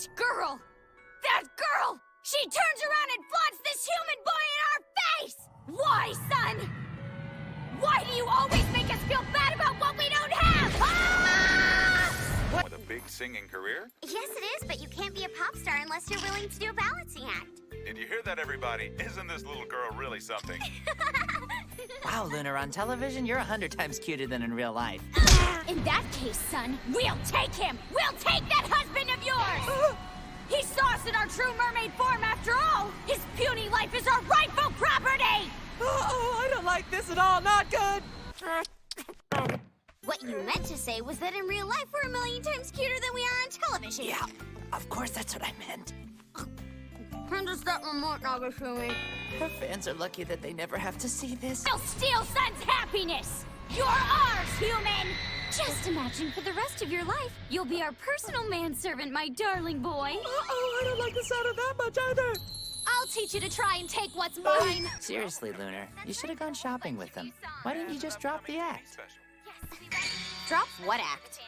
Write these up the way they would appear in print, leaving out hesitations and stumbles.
That girl! That girl! She turns around and flaunts this human boy in our face! Why, son? Why do you always make us feel bad about what we don't have? Ah! With a big singing career? Yes, it is, but you can't be a pop star unless you're willing to do a balancing act. Did you hear that, everybody? Isn't this little girl really something? Wow, Lunar, on television, you're 100 times cuter than in real life. In that case, son, we'll take him! We'll take that husband of yours! He saw us in our true mermaid form after all! His puny life is our rightful property! Oh, I don't like this at all, not good! What you meant to say was that in real life we're a million times cuter than we are on television. Yeah, of course that's what I meant. Hand us that remote, Nagasumi. Her fans are lucky that they never have to see this. We'll steal son's happiness! You're ours, human! Just imagine for the rest of your life, you'll be our personal manservant, my darling boy. Uh-oh, I don't like the sound of that much either. I'll teach you to try and take what's mine. Seriously, Lunar, you should have gone shopping with them. Why didn't you just drop the act? Drop what act?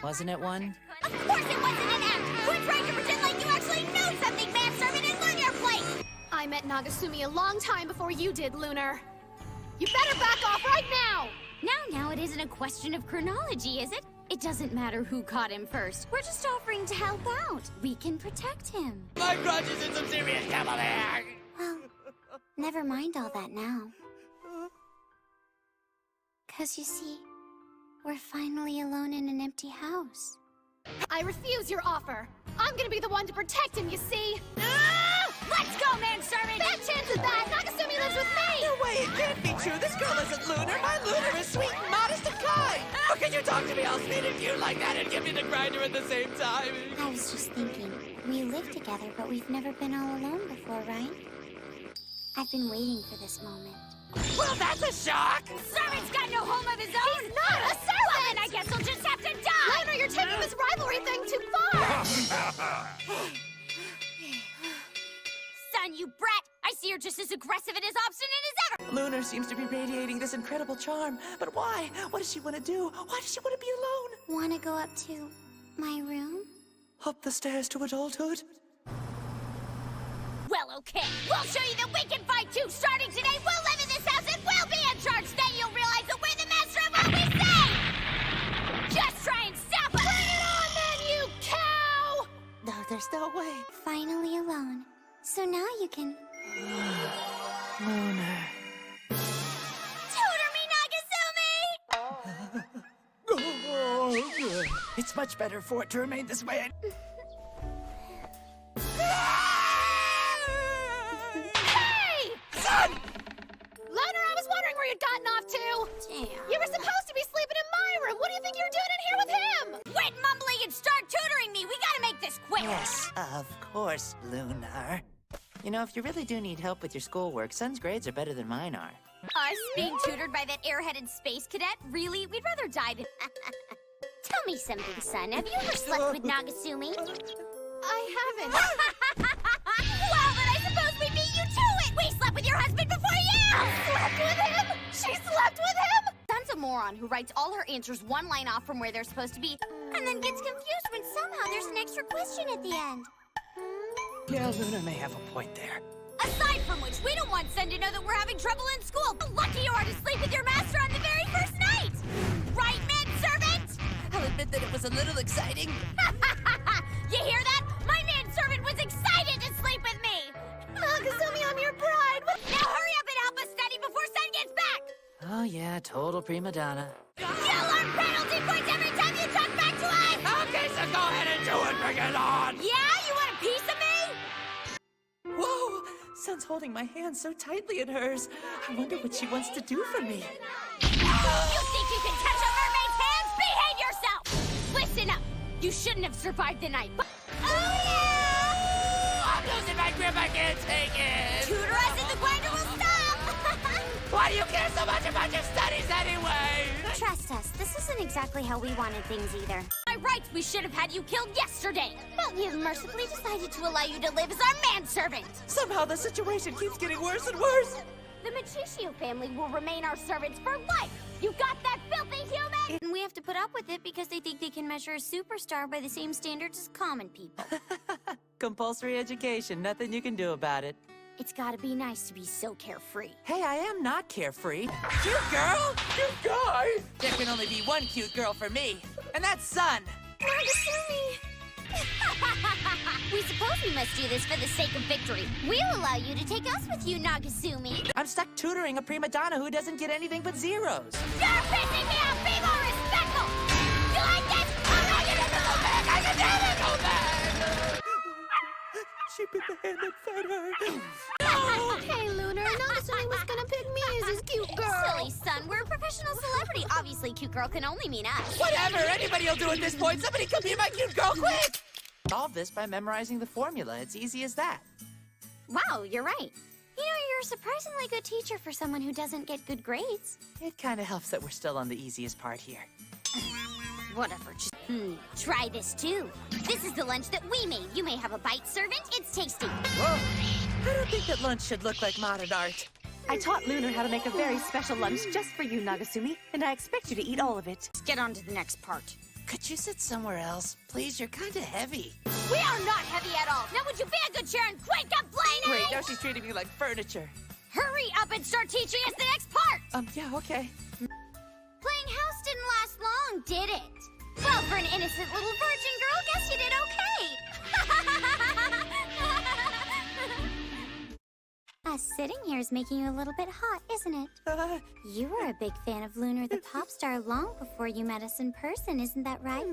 Wasn't it one? Of course it wasn't an act! Quit trying to pretend like you actually know something, manservant, and learn your place! I met Nagasumi a long time before you did, Lunar. You better back off right now! Now, it isn't a question of chronology, is it? It doesn't matter who caught him first. We're just offering to help out. We can protect him. My grudge is in some serious trouble there! Well, never mind all that now. 'Cause you see, we're finally alone in an empty house. I refuse your offer. I'm gonna be the one to protect him, you see? Let's go, manservant! Bad chance of that! Nagasumi lives with me! No way, it can't be true. This girl isn't Lunar. My Lunar is sweet and modest and kind. How can you talk to me all sweet and cute like that and give me the grinder at the same time? I was just thinking, we live together, but we've never been all alone before, right? I've been waiting for this moment. Well, that's a shock! Servant's got no home of his own! He's not a servant! Well, then I guess he'll just have to die! Lunar, you're taking this rivalry thing too far! Son, you brat! I see you're just as aggressive and as obstinate as ever! Lunar seems to be radiating this incredible charm. But why? What does she want to do? Why does she want to be alone? Wanna go up to my room? Up the stairs to adulthood? Well, okay. We'll show you that we can fight too! Starting today, we'll live in this house and we'll be in charge! Then you'll realize that we're the master of what we say! Just try and stop us! Bring it on, then, you cow! No, there's no way. Finally alone. So now you can... Lunar. Tutor me, Nagasumi! It's much better for it to remain this way. Hey! Son! Lunar, I was wondering where you'd gotten off to! Damn. You were supposed to be sleeping in my room! What do you think you're doing in here with him? Quit mumbling and start tutoring me! We gotta make this quick! Yes, of course, Lunar. You know, if you really do need help with your schoolwork, Son's grades are better than mine are. Us being tutored by that airheaded space cadet? Really? We'd rather die than... Tell me something, son. Have you ever slept with Nagasumi? I haven't. Well, then I suppose we beat you to it! We slept with your husband before you! Slept with him? She slept with him? Son's a moron who writes all her answers one line off from where they're supposed to be, and then gets confused when somehow there's an extra question at the end. Yeah, Lunar may have a point there. Aside from which, we don't want Son to know that we're having trouble in school. Lucky you are to sleep with your master on the very first night! Right, manservant? I'll admit that it was a little exciting. You hear that? My manservant was excited to sleep with me! Nagasumi, I'm your bride! Now hurry up and help us study before Son gets back! Oh yeah, total prima donna. You'll learn penalty points every time you talk back to us! Okay, so go ahead and do it, bring it on! Yeah? You want a piece of me? Whoa! Son's holding my hand so tightly in hers. I wonder what she wants to do for me. You think you can touch a mermaid's hands? Behave yourself! Listen up! You shouldn't have survived the night, but... Oh, yeah! I'm losing my grip, I can't take it! Tutor us and the grinder will stop! Why do you care so much about your studies anyway? Trust us, this isn't exactly how we wanted things either. By rights, we should have had you killed yesterday! But you've mercifully decided to allow you to live as our manservant! Somehow the situation keeps getting worse and worse. The Michishio family will remain our servants for life! You got that, filthy human? And we have to put up with it because they think they can measure a superstar by the same standards as common people. Compulsory education, nothing you can do about it. It's gotta be nice to be so carefree. Hey, I am not carefree. Cute girl! Cute guy! There can only be one cute girl for me, and that's Sun. Nagasumi! We suppose we must do this for the sake of victory. We'll allow you to take us with you, Nagasumi. I'm stuck tutoring a prima donna who doesn't get anything but zeros. You're pissing me off! Be more respectful! You like this? I'm not gonna go back! I can never go back! She bit the hand that fed her. Hey, Lunar, Nagasumi was gonna pick me as his cute girl. Silly son, we're a professional celebrity. Obviously, cute girl can only mean us. Whatever, anybody will do at this point. Somebody come be my cute girl, quick! Solve this by memorizing the formula. It's easy as that. Wow, you're right. You know, you're a surprisingly good teacher for someone who doesn't get good grades. It kind of helps that we're still on the easiest part here. Whatever, just, try this too. This is the lunch that we made. You may have a bite, servant. It's tasty. Whoa. I don't think that lunch should look like modern art. I taught Lunar how to make a very special lunch just for you, Nagasumi, and I expect you to eat all of it. Let's get on to the next part. Could you sit somewhere else? Please, you're kind of heavy. We are not heavy at all. Now would you be a good chair and quit complaining? Wait, now she's treating me like furniture. Hurry up and start teaching us the next part. Yeah, okay. Playing house didn't last long, did it? Well, for an innocent little virgin girl, guess you did okay. Us sitting here is making you a little bit hot, isn't it? You were a big fan of Lunar the pop star long before you met us in person, isn't that right?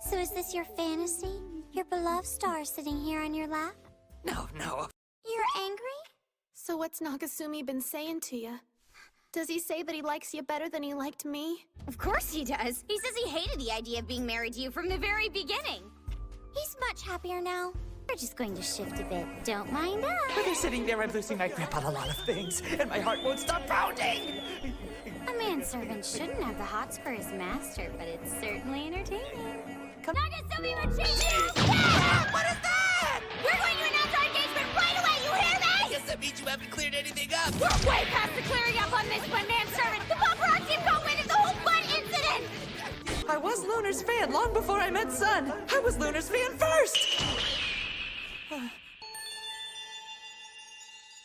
So is this your fantasy? Your beloved star sitting here on your lap? No. You're angry? So what's Nagasumi been saying to you? Does he say that he likes you better than he liked me? Of course he does. He says he hated the idea of being married to you from the very beginning. He's much happier now. We're just going to shift a bit. Don't mind us. While they're sitting there, I'm losing my grip on a lot of things, and my heart won't stop pounding! A manservant shouldn't have the hots for his master, but it's certainly entertaining. Come- Nagasumi Machichi! What is that? We're going to announce our engagement right away, you hear me? I guess that means you haven't cleared anything up. We're way past the clearing up on this one manservant. The paparazzi have got wind of the whole fun incident! I was Lunar's fan long before I met Sun. I was Lunar's fan first!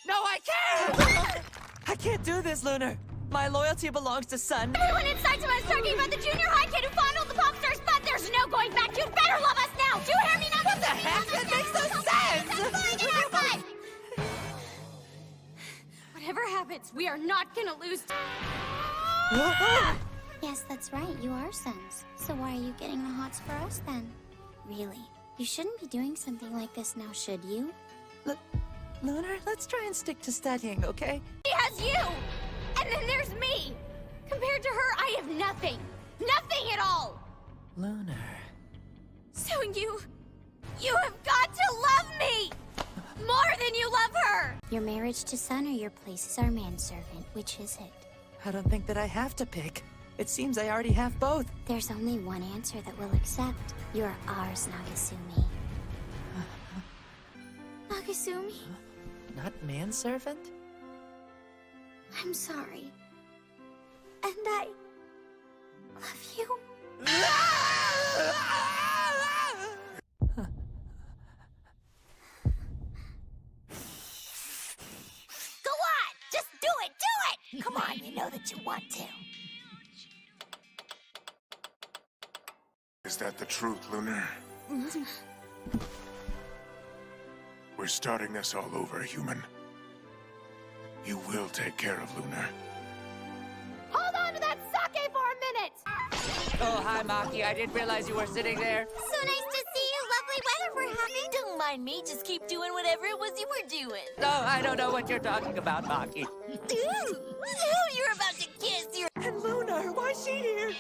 No, I can't! I can't do this, Lunar. My loyalty belongs to Sun. Everyone inside to us talking about the junior high kid who fondled the pop star's butt. There's no going back. You better love us now. Do you hear me now? What the heck? That makes no sense! Whatever happens, we are not gonna lose. Yes, that's right. You are sons. So why are you getting the hots for us then? Really? You shouldn't be doing something like this now, should you? Look, Lunar, let's try and stick to studying, okay? She has you! And then there's me! Compared to her, I have nothing. Nothing at all! Lunar... So you have got to love me! More than you love her! Your marriage to Sun or your place as our manservant, which is it? I don't think that I have to pick. It seems I already have both. There's only one answer that we'll accept. You're ours, Nagasumi. Nagasumi? Not manservant? I'm sorry. And I love you. Go on! Just do it! Do it! Come on, you know that you want to. Is that the truth, Lunar? We're starting this all over, human. You will take care of Lunar. Hold on to that sake for a minute! Oh, hi, Maki. I didn't realize you were sitting there. So nice to see you. Lovely weather we're having. Don't mind me. Just keep doing whatever it was you were doing. Oh, I don't know what you're talking about, Maki. Ooh, you're about to kiss. And Lunar, why's she here?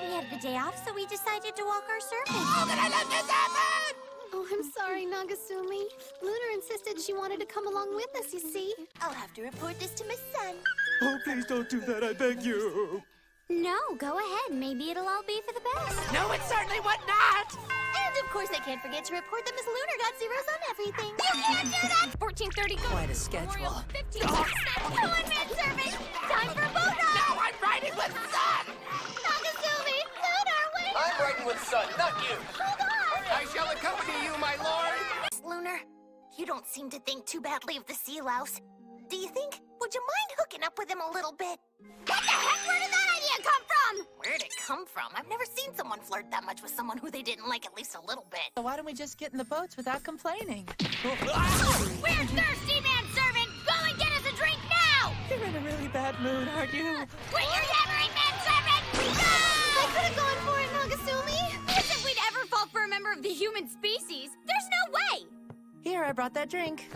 We had the day off, so we decided to walk our circuit. How did I let this happen? Oh, I'm sorry, Nagasumi. Lunar insisted she wanted to come along with us, you see. I'll have to report this to my son. Oh, please don't do that, I beg you. No, go ahead. Maybe it'll all be for the best. No, it certainly would not. And of course, I can't forget to report that Miss Lunar got zeros on everything. You can't do that! 14:30, go. Quite a schedule. Memorial, 15 Come on, manservant! Time for a boat ride! No, I riding with Sun! Nagasumi! Lunar, wait! I'm riding with Sun, not you. Hold on! I shall accompany you, my lord. Lunar, you don't seem to think too badly of the sea louse. Do you think? Would you mind hooking up with him a little bit? What the heck? Where did that idea come from? Where'd it come from? I've never seen someone flirt that much with someone who they didn't like at least a little bit. So why don't we just get in the boats without complaining? We're thirsty, manservant! Go and get us a drink now! You're in a really bad mood, aren't you? Quit your yammering, manservant! I could have gone for it, Nagasumi! As if we'd ever fall for a member of the human species! There's no way! Here, I brought that drink.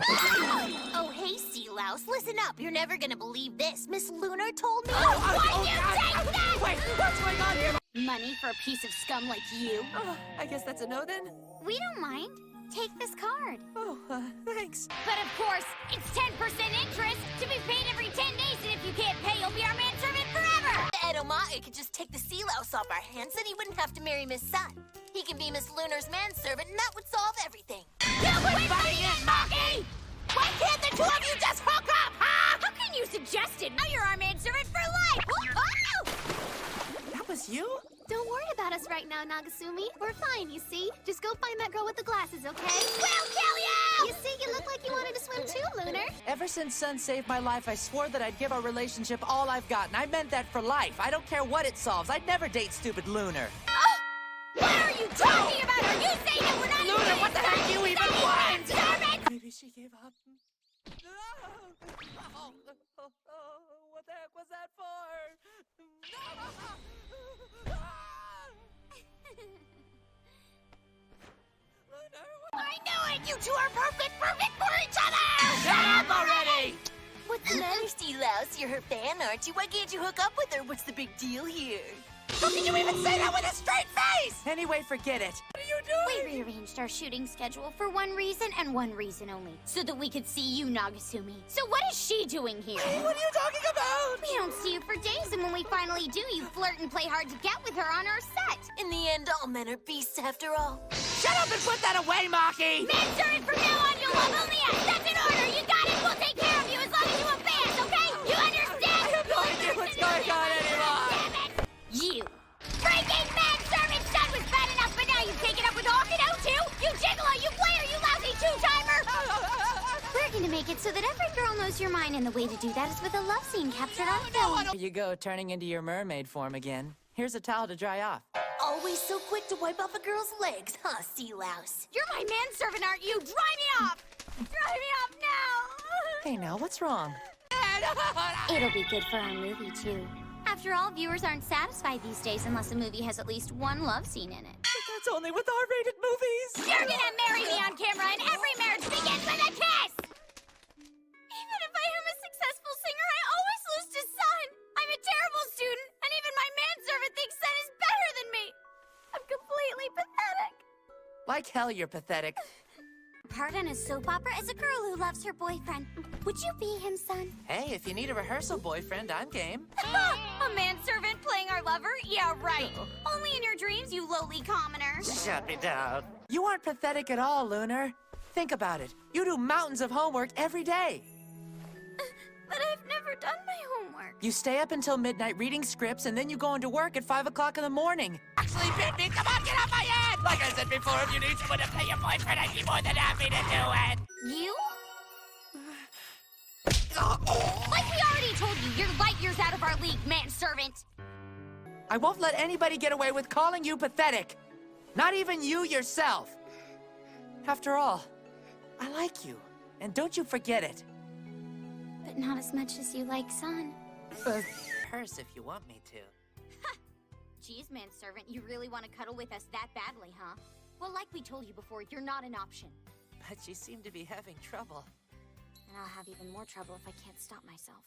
Oh, hey, sea louse, listen up. You're never gonna believe this. Miss Lunar told me. Why'd you take that? Wait, what's going on here? Money for a piece of scum like you? Oh, I guess that's a no then. We don't mind. Take this card. Oh, thanks. But of course, it's 10% interest to be paid every 10 days, and if you can't pay, you'll be our manservant forever! Edomae could just take the sea louse off our hands, and he wouldn't have to marry Miss Sun. He can be Miss Lunar's manservant, and that would solve everything. You quit butting in, Maki! Why can't the two of you just hook up, huh? How can you suggest it? Now you're our manservant for life! Oh! That was you? Don't worry about us right now, Nagasumi. We're fine, you see? Just go find that girl with the glasses, okay? We'll kill you! You see, you look like you wanted to swim too, Lunar. Ever since Sun saved my life, I swore that I'd give our relationship all I've got, and I meant that for life. I don't care what it solves. I'd never date stupid Lunar. Oh! What are you talking about? Are you saying that we're not Lunar, even what the heck do you even want? manservant? Maybe she gave up. Oh, what the heck was that for? I knew it! You two are perfect for each other! Shut up already! What's the matter, sea louse? You're her fan, aren't you? Why can't you hook up with her? What's the big deal here? How can you even say that with a straight face? Anyway, forget it. What are you doing? We rearranged our shooting schedule for one reason and one reason only. So that we could see you, Nagasumi. So what is she doing here? What are you talking about? We don't see you for days, and when we finally do, you flirt and play hard to get with her on our set. In the end, all men are beasts after all. Shut up and put that away, Maki! Manservant, from now on, you'll love only us. That's an order. You got it. We'll take care of you as long as you obey us, okay? You understand? I have no idea what's going on anymore! Damn it! You. Freaking manservant son was bad enough, but now you've taken up with Okino too? You gigolo, you player, you lousy two-timer! We're gonna make it so that every girl knows your mind, and the way to do that is with a love scene captured on film. Here you go, turning into your mermaid form again. Here's a towel to dry off. Always so quick to wipe off a girl's legs, huh, sea louse? You're my manservant, aren't you? Dry me off! Dry me off now! Hey, now, what's wrong? It'll be good for our movie, too. After all, viewers aren't satisfied these days unless a movie has at least one love scene in it. But that's only with R-rated movies! You're gonna marry me on camera, and every marriage begins with a kiss! Even if I am a successful singer, I always lose to Sun! I'm a terrible student, and even my manservant thinks Sun is better than me! I'm completely pathetic. Like hell, you're pathetic. Part in a soap opera is a girl who loves her boyfriend. Would you be him, Sun? Hey, if you need a rehearsal boyfriend, I'm game. A manservant playing our lover? Yeah, right. Only in your dreams, you lowly commoner. Shut me down. You aren't pathetic at all, Lunar. Think about it. You do mountains of homework every day. But I've never done my homework. You stay up until midnight reading scripts, and then you go into work at 5 o'clock in the morning. Actually, Bit, come on, get off my head! Like I said before, if you need someone to play your boyfriend, I'd be more than happy to do it. You? Like we already told you, you're light years out of our league, manservant. I won't let anybody get away with calling you pathetic. Not even you yourself. After all, I like you, and don't you forget it. But not as much as you like Sun. Purse if you want me to. Geez, manservant, you really want to cuddle with us that badly, huh? Well, like we told you before, you're not an option. But you seem to be having trouble. And I'll have even more trouble if I can't stop myself.